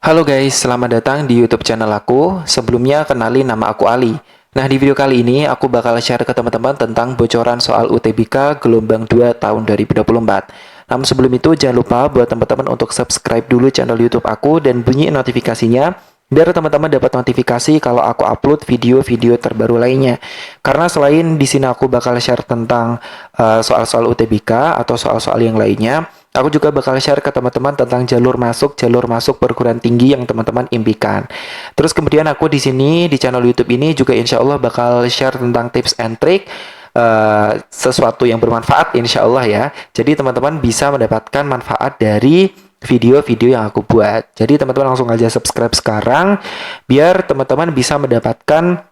Halo guys, selamat datang di YouTube channel aku. Sebelumnya kenalin nama aku Ali. Nah, di video kali ini aku bakal share ke teman-teman tentang bocoran soal UTBK gelombang 2 tahun 2024. Namun sebelum itu jangan lupa buat teman-teman untuk subscribe dulu channel YouTube aku dan bunyiin notifikasinya biar teman-teman dapat notifikasi kalau aku upload video-video terbaru lainnya. Karena selain di sini aku bakal share tentang soal-soal UTBK atau soal-soal yang lainnya, aku juga bakal share ke teman-teman tentang jalur masuk perguruan tinggi yang teman-teman impikan. Terus kemudian aku di sini di channel YouTube ini juga insya Allah bakal share tentang tips and trick sesuatu yang bermanfaat insya Allah ya. Jadi teman-teman bisa mendapatkan manfaat dari video-video yang aku buat. Jadi teman-teman langsung aja subscribe sekarang biar teman-teman bisa mendapatkan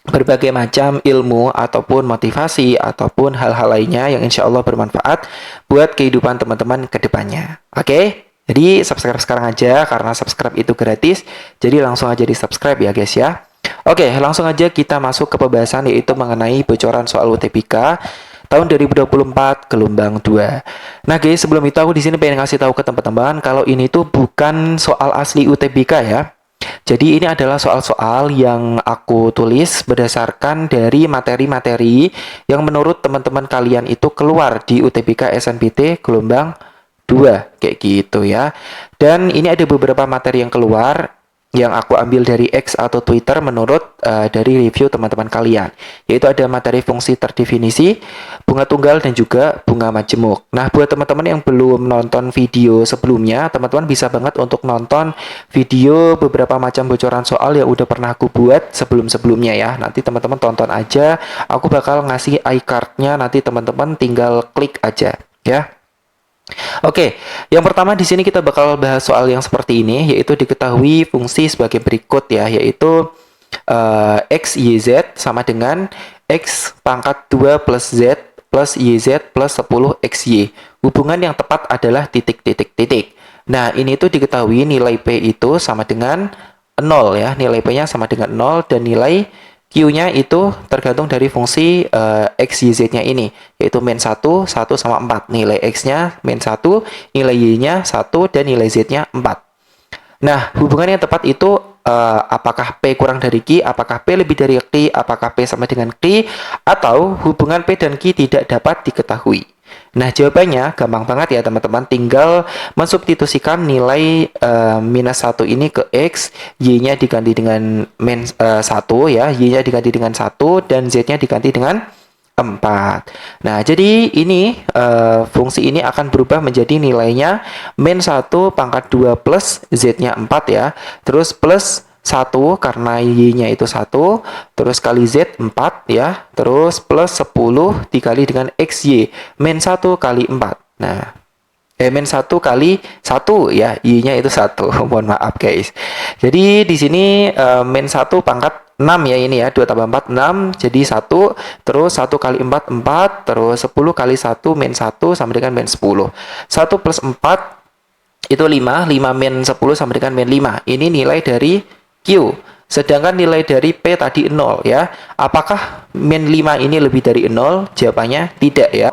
berbagai macam ilmu ataupun motivasi ataupun hal-hal lainnya yang insya Allah bermanfaat buat kehidupan teman-teman ke depannya. Oke? Jadi subscribe sekarang aja karena subscribe itu gratis. Jadi langsung aja di subscribe ya guys ya. Oke, langsung aja kita masuk ke pembahasan yaitu mengenai bocoran soal UTBK tahun 2024 gelombang 2. Nah guys, sebelum itu aku di sini pengen ngasih tahu ke teman-teman kalau ini tuh bukan soal asli UTBK ya. Jadi ini adalah soal-soal yang aku tulis berdasarkan dari materi-materi yang menurut teman-teman kalian itu keluar di UTBK SNBT gelombang 2 kayak gitu ya. Dan ini ada beberapa materi yang keluar yang aku ambil dari X atau Twitter menurut dari review teman-teman kalian. Yaitu ada materi fungsi terdefinisi, bunga tunggal, dan juga bunga majemuk. Nah, buat teman-teman yang belum nonton video sebelumnya, teman-teman bisa banget untuk nonton video beberapa macam bocoran soal yang udah pernah aku buat sebelum-sebelumnya ya. Nanti teman-teman tonton aja, aku bakal ngasih iCard-nya, nanti teman-teman tinggal klik aja ya. Oke, yang pertama di sini kita bakal bahas soal yang seperti ini, yaitu diketahui fungsi sebagai berikut ya, yaitu X, Y, Z sama dengan X pangkat 2 plus Z plus YZ plus 10 XY. Hubungan yang tepat adalah titik, titik, titik. Nah, ini tuh diketahui nilai P itu sama dengan 0 ya, nilai P-nya sama dengan 0 dan nilai Q-nya itu tergantung dari fungsi X, Y, Z-nya ini, yaitu min 1, 1 sama 4. Nilai X-nya min 1, nilai Y-nya 1, dan nilai Z-nya 4. Nah, hubungan yang tepat itu apakah P kurang dari Q, apakah P lebih dari Q, apakah P sama dengan Q, atau hubungan P dan Q tidak dapat diketahui. Nah, jawabannya gampang banget ya teman-teman. Tinggal mensubstitusikan nilai minus 1 ini ke X, Y-nya diganti dengan min 1 ya, Y-nya diganti dengan 1, dan Z-nya diganti dengan 4. Nah, jadi ini fungsi ini akan berubah menjadi nilainya min 1 pangkat 2 plus Z-nya 4 ya. Terus plus 1 karena Y-nya itu 1, terus kali Z 4 ya, terus plus 10 dikali dengan XY, min 1 kali 4. Nah, min 1 kali 1 ya, Y-nya itu 1. Mohon maaf guys. Jadi di sini min 1 pangkat 6 ya ini ya, 2 tambah 4 6, jadi 1, terus 1 kali 4 4, terus 10 kali 1 min 1 sama dengan min 10. 1 plus 4 itu 5, 5 min 10 sama dengan min 5. Ini nilai dari Q. Sedangkan nilai dari P tadi 0 ya. Apakah min 5 ini lebih dari 0? Jawabannya tidak ya.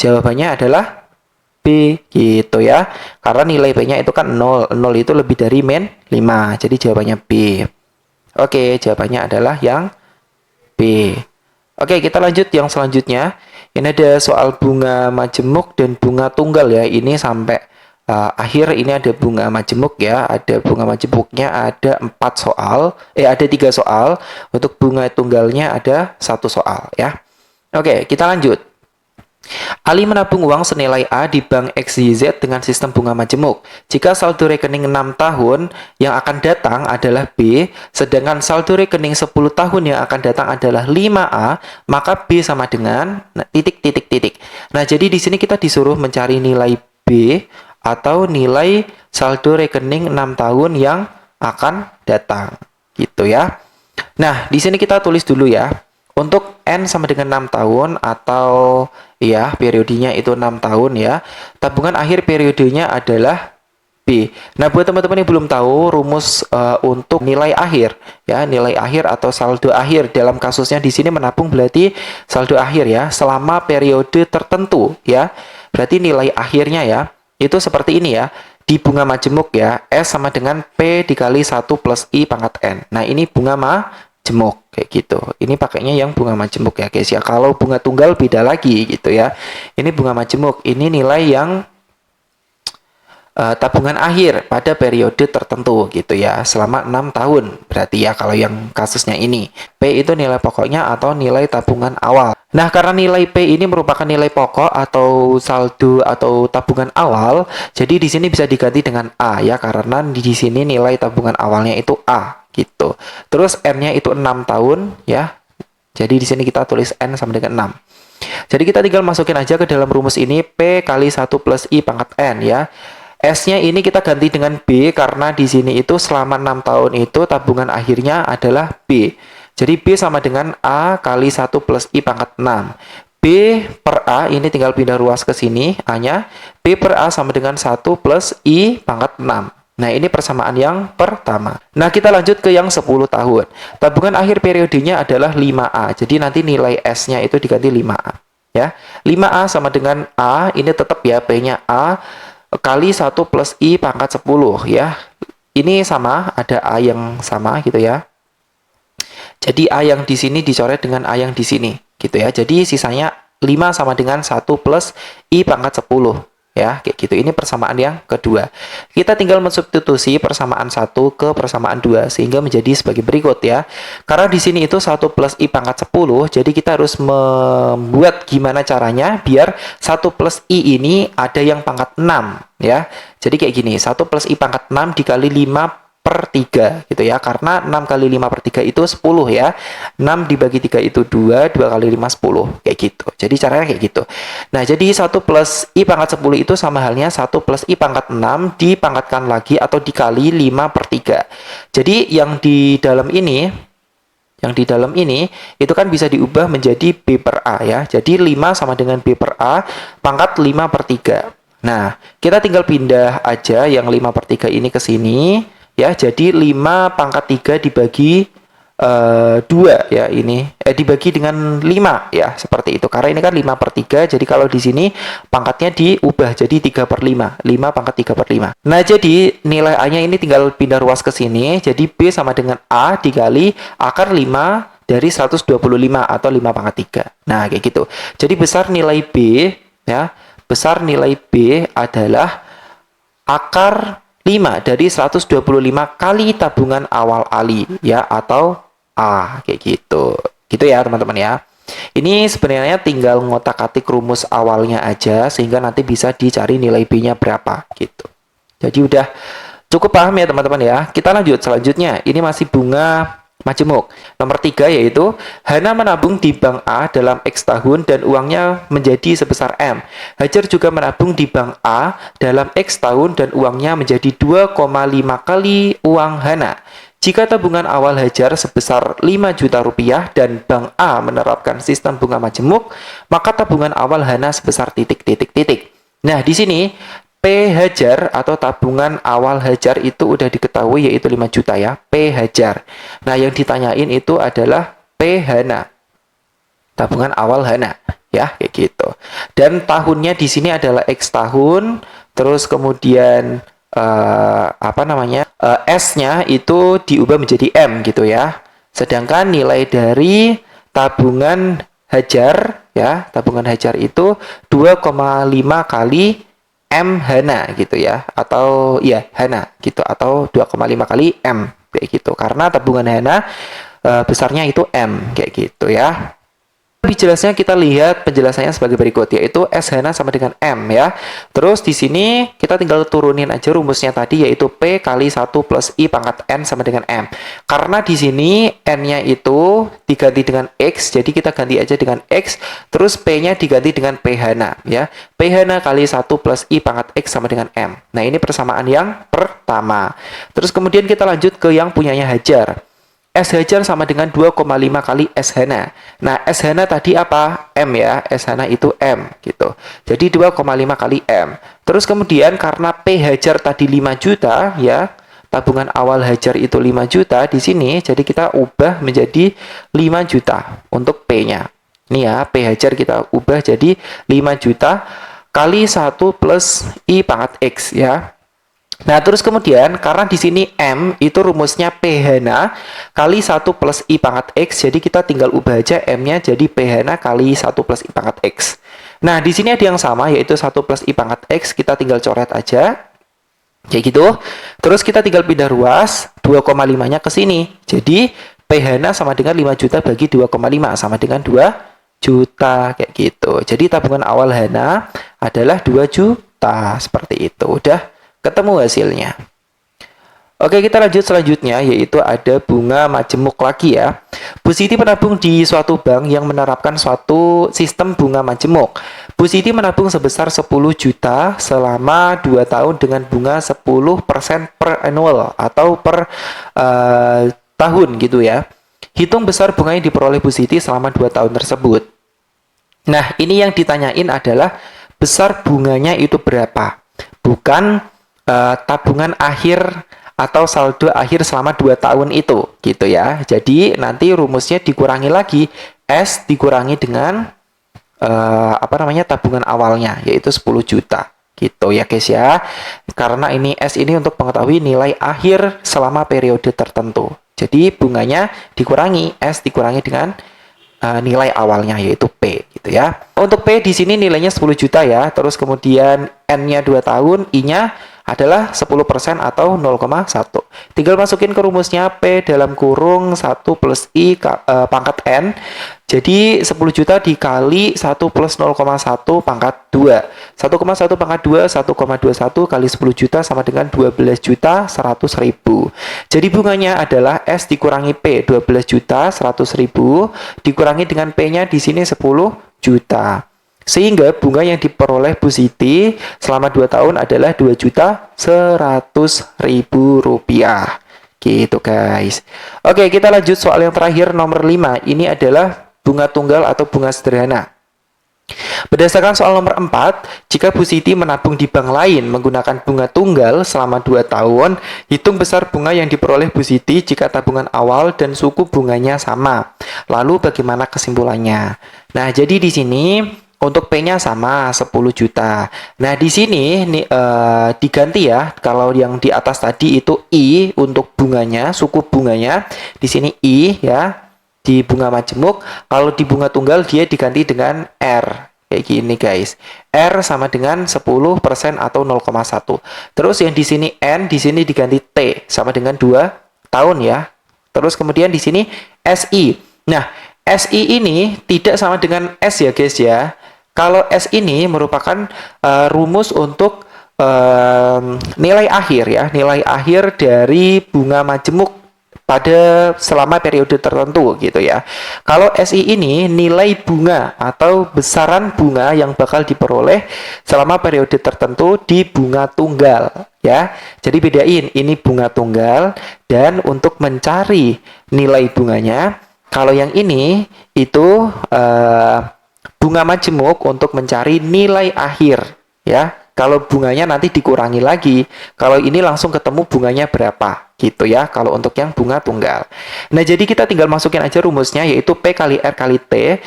Jawabannya adalah B gitu ya. Karena nilai P-nya itu kan 0. 0 itu lebih dari min 5. Jadi jawabannya B. Oke, jawabannya adalah yang B. Oke, kita lanjut yang selanjutnya. Ini ada soal bunga majemuk dan bunga tunggal ya. Ini sampai akhir ini ada bunga majemuk ya, ada bunga majemuknya ada 4 soal, ada 3 soal, untuk bunga tunggalnya ada 1 soal ya. Oke, kita lanjut. Ali menabung uang senilai A di bank XYZ dengan sistem bunga majemuk. Jika saldo rekening 6 tahun yang akan datang adalah B, sedangkan saldo rekening 10 tahun yang akan datang adalah 5A, maka B sama dengan titik titik titik. Nah, jadi di sini kita disuruh mencari nilai B atau nilai saldo rekening 6 tahun yang akan datang gitu ya. Nah, di sini kita tulis dulu ya. Untuk N sama dengan 6 tahun atau ya periodenya itu 6 tahun ya. Tabungan akhir periodenya adalah B. Nah, buat teman-teman yang belum tahu rumus untuk nilai akhir ya, nilai akhir atau saldo akhir dalam kasusnya di sini menabung berarti saldo akhir ya selama periode tertentu ya. Berarti nilai akhirnya ya itu seperti ini ya. di bunga majemuk ya, S sama dengan P dikali 1 plus I pangkat N. Nah, ini bunga majemuk kayak gitu. Ini pakainya yang bunga majemuk ya guys ya. Kalau bunga tunggal beda lagi gitu ya. Ini bunga majemuk. Ini nilai yang tabungan akhir pada periode tertentu gitu ya, selama 6 tahun berarti ya kalau yang kasusnya ini. P itu nilai pokoknya atau nilai tabungan awal. Nah, karena nilai P ini merupakan nilai pokok atau saldo atau tabungan awal, jadi di sini bisa diganti dengan A ya, karena di sini nilai tabungan awalnya itu A gitu. Terus N-nya itu 6 tahun ya. Jadi di sini kita tulis N sama dengan 6. Jadi kita tinggal masukin aja ke dalam rumus ini P kali 1 plus I pangkat N ya. S-nya ini kita ganti dengan B karena di sini itu selama 6 tahun itu tabungan akhirnya adalah B. Jadi B sama dengan A kali 1 plus I pangkat 6. B per A ini tinggal pindah ruas ke sini A-nya. B per A sama dengan 1 plus I pangkat 6. Nah, ini persamaan yang pertama. Nah, kita lanjut ke yang 10 tahun. Tabungan akhir periodenya adalah 5A. Jadi nanti nilai S-nya itu diganti 5A. Ya, 5A sama dengan A, ini tetap ya, P-nya A kali 1 plus I pangkat 10 ya. Ini sama, ada A yang sama gitu ya. Jadi A yang di sini dicoret dengan A yang di sini gitu ya. Jadi sisanya 5 sama dengan 1 plus I pangkat 10 ya, kayak gitu. Ini persamaan yang kedua. Kita tinggal mensubstitusi persamaan 1 ke persamaan 2 sehingga menjadi sebagai berikut ya. Karena di sini itu 1 plus I pangkat 10, jadi kita harus membuat gimana caranya biar 1 plus I ini ada yang pangkat 6 ya. Jadi kayak gini, 1 plus I pangkat 6 dikali 5 per 3 gitu ya, karena 6 kali 5 per 3 itu 10 ya, 6 dibagi 3 itu 2, 2 kali 5 10 kayak gitu. Jadi caranya kayak gitu. Nah, jadi 1 plus I pangkat 10 itu sama halnya 1 plus I pangkat 6 dipangkatkan lagi atau dikali 5 per 3. Jadi yang di dalam ini itu kan bisa diubah menjadi B per A ya. Jadi 5 sama dengan B per A pangkat 5 per 3. Nah, kita tinggal pindah aja yang 5 per 3 ini ke sini ya. Jadi 5 pangkat 3 dibagi 2 ya, ini dibagi dengan 5 ya, seperti itu. Karena ini kan 5 per 3, jadi kalau di sini pangkatnya diubah jadi 3 per 5, 5 pangkat 3 per 5. Nah, jadi nilai A-nya ini tinggal pindah ruas ke sini, jadi B sama dengan A dikali akar 5 dari 125 atau 5 pangkat 3. Nah, kayak gitu. Jadi besar nilai B ya, besar nilai B adalah akar 5 dari 125 kali tabungan awal Ali ya, atau A, kayak gitu. Gitu ya teman-teman ya. Ini sebenarnya tinggal ngotak-atik rumus awalnya aja sehingga nanti bisa dicari nilai B-nya berapa gitu. Jadi udah cukup paham ya teman-teman ya. Kita lanjut selanjutnya. Ini masih bunga majemuk. Nomor 3 yaitu Hana menabung di bank A dalam X tahun dan uangnya menjadi sebesar M. Hajar juga menabung di bank A dalam X tahun dan uangnya menjadi 2,5 kali uang Hana. Jika tabungan awal Hajar sebesar 5 juta rupiah dan bank A menerapkan sistem bunga majemuk, maka tabungan awal Hana sebesar titik-titik-titik. Nah, di sini P Hajar atau tabungan awal Hajar itu udah diketahui yaitu 5 juta ya, P Hajar. Nah, yang ditanyain itu adalah P Hana. Tabungan awal Hana ya, kayak gitu. Dan tahunnya di sini adalah X tahun, terus kemudian S-nya itu diubah menjadi M gitu ya. Sedangkan nilai dari tabungan Hajar ya, tabungan Hajar itu 2,5 kali M Hana gitu ya, atau ya Hana gitu, atau 2,5 kali M kayak gitu. Karena tabungan Hana besarnya itu M kayak gitu ya. Lebih jelasnya kita lihat penjelasannya sebagai berikut, yaitu S Hana sama dengan M ya. Terus di sini kita tinggal turunin aja rumusnya tadi, yaitu P kali 1 plus I pangkat N sama dengan M. Karena di sini N-nya itu diganti dengan X, jadi kita ganti aja dengan X. Terus P-nya diganti dengan P Hana ya. P Hana kali 1 plus I pangkat X sama dengan M. Nah, ini persamaan yang pertama. Terus kemudian kita lanjut ke yang punyanya Hajar. S Hajar sama dengan 2,5 kali S Hana. Nah, S Hana tadi apa? M ya. S Hana itu M gitu. Jadi 2,5 kali M. Terus kemudian karena P Hajar tadi 5 juta ya, tabungan awal Hajar itu 5 juta di sini, jadi kita ubah menjadi 5 juta untuk P-nya. Ini ya, P Hajar kita ubah jadi 5 juta kali 1 plus I pangkat X ya. Nah, terus kemudian karena di sini M itu rumusnya P Hana kali 1 plus I pangkat X, jadi kita tinggal ubah aja M-nya jadi P Hana kali 1 plus I pangkat X. Nah, di sini ada yang sama yaitu 1 plus I pangkat X, kita tinggal coret aja. Kayak gitu. Terus kita tinggal pindah ruas 2,5-nya ke sini. Jadi P Hana sama dengan 5 juta bagi 2,5 sama dengan 2 juta kayak gitu. Jadi tabungan awal Hana adalah 2 juta seperti itu. Udah ketemu hasilnya. Oke, kita lanjut selanjutnya yaitu ada bunga majemuk lagi ya. Bu Siti menabung di suatu bank yang menerapkan suatu sistem bunga majemuk. Bu Siti menabung sebesar 10 juta selama 2 tahun dengan bunga 10% per annual atau per tahun gitu ya. Hitung besar bunga yang diperoleh Bu Siti selama 2 tahun tersebut. Nah, ini yang ditanyain adalah besar bunganya itu berapa. Bukan tabungan akhir atau saldo akhir selama 2 tahun itu gitu ya. Jadi nanti rumusnya dikurangi lagi, S dikurangi dengan tabungan awalnya yaitu 10 juta gitu ya guys ya. Karena ini S ini untuk mengetahui nilai akhir selama periode tertentu. Jadi bunganya dikurangi, S dikurangi dengan nilai awalnya yaitu P gitu ya. Untuk P di sini nilainya 10 juta ya. Terus kemudian N-nya 2 tahun, I-nya adalah 10% atau 0,1. Tinggal masukin ke rumusnya P dalam kurung 1 plus I pangkat N. Jadi 10 juta dikali 1 plus 0,1 pangkat 2. 1,1 pangkat 2, 1,21 kali 10 juta sama dengan 12 juta 100 ribu. Jadi bunganya adalah S dikurangi P 12 juta 100 ribu dikurangi dengan P-nya di sini 10 juta. Sehingga bunga yang diperoleh Bu Siti selama 2 tahun adalah 2 juta 100 ribu rupiah. Gitu guys. Oke, kita lanjut soal yang terakhir nomor 5. Ini adalah bunga tunggal atau bunga sederhana. Berdasarkan soal nomor 4, jika Bu Siti menabung di bank lain menggunakan bunga tunggal selama 2 tahun, hitung besar bunga yang diperoleh Bu Siti jika tabungan awal dan suku bunganya sama. Lalu bagaimana kesimpulannya? Nah, jadi di sini untuk P-nya sama 10 juta. Nah, di sini diganti ya. Kalau yang di atas tadi itu I untuk bunganya, suku bunganya. Di sini I ya. Di bunga majemuk, kalau di bunga tunggal dia diganti dengan R. Kayak gini guys. R sama dengan 10% atau 0,1. Terus yang di sini N, di sini diganti T sama dengan 2 tahun ya. Terus kemudian di sini SI. Nah, SI ini tidak sama dengan S ya guys ya. Kalau S ini merupakan rumus untuk nilai akhir ya, nilai akhir dari bunga majemuk pada selama periode tertentu gitu ya. Kalau SI ini nilai bunga atau besaran bunga yang bakal diperoleh selama periode tertentu di bunga tunggal ya. Jadi bedain ini bunga tunggal dan untuk mencari nilai bunganya, kalau yang ini itu bunga majemuk untuk mencari nilai akhir ya. Kalau bunganya nanti dikurangi lagi, kalau ini langsung ketemu bunganya berapa gitu ya, kalau untuk yang bunga tunggal. Nah, jadi kita tinggal masukin aja rumusnya yaitu P kali R kali T.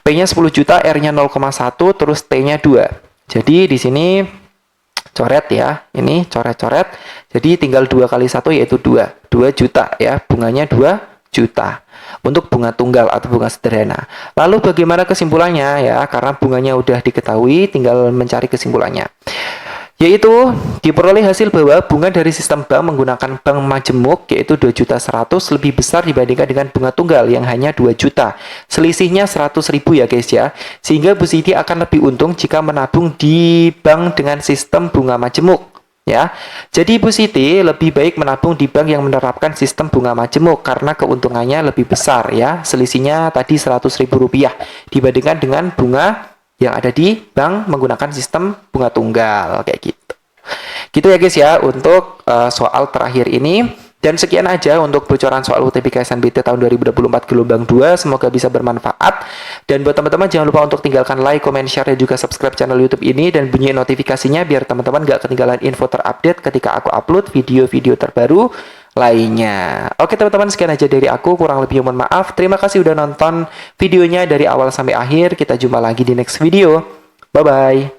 P-nya 10 juta, R-nya 0,1, terus T-nya 2. Jadi di sini coret ya, ini coret-coret. Jadi tinggal 2 kali 1 yaitu 2. 2 juta ya, bunganya 2 juta untuk bunga tunggal atau bunga sederhana. Lalu bagaimana kesimpulannya ya? Karena bunganya udah diketahui, tinggal mencari kesimpulannya. Yaitu diperoleh hasil bahwa bunga dari sistem bank menggunakan bank majemuk yaitu 2 juta 100 lebih besar dibandingkan dengan bunga tunggal yang hanya 2 juta. Selisihnya 100 ribu ya guys ya. Sehingga Bu Siti akan lebih untung jika menabung di bank dengan sistem bunga majemuk. Ya, jadi Bu Siti lebih baik menabung di bank yang menerapkan sistem bunga majemuk karena keuntungannya lebih besar ya. Selisihnya tadi 100 ribu rupiah dibandingkan dengan bunga yang ada di bank menggunakan sistem bunga tunggal kayak gitu. Gitu ya guys ya untuk soal terakhir ini. Dan sekian aja untuk bocoran soal UTBK SNBT tahun 2024 gelombang 2. Semoga bisa bermanfaat. Dan buat teman-teman jangan lupa untuk tinggalkan like, comment, share, dan juga subscribe channel YouTube ini. Dan bunyiin notifikasinya biar teman-teman gak ketinggalan info terupdate ketika aku upload video-video terbaru lainnya. Oke teman-teman, sekian aja dari aku. Kurang lebih mohon maaf. Terima kasih udah nonton videonya dari awal sampai akhir. Kita jumpa lagi di next video. Bye-bye.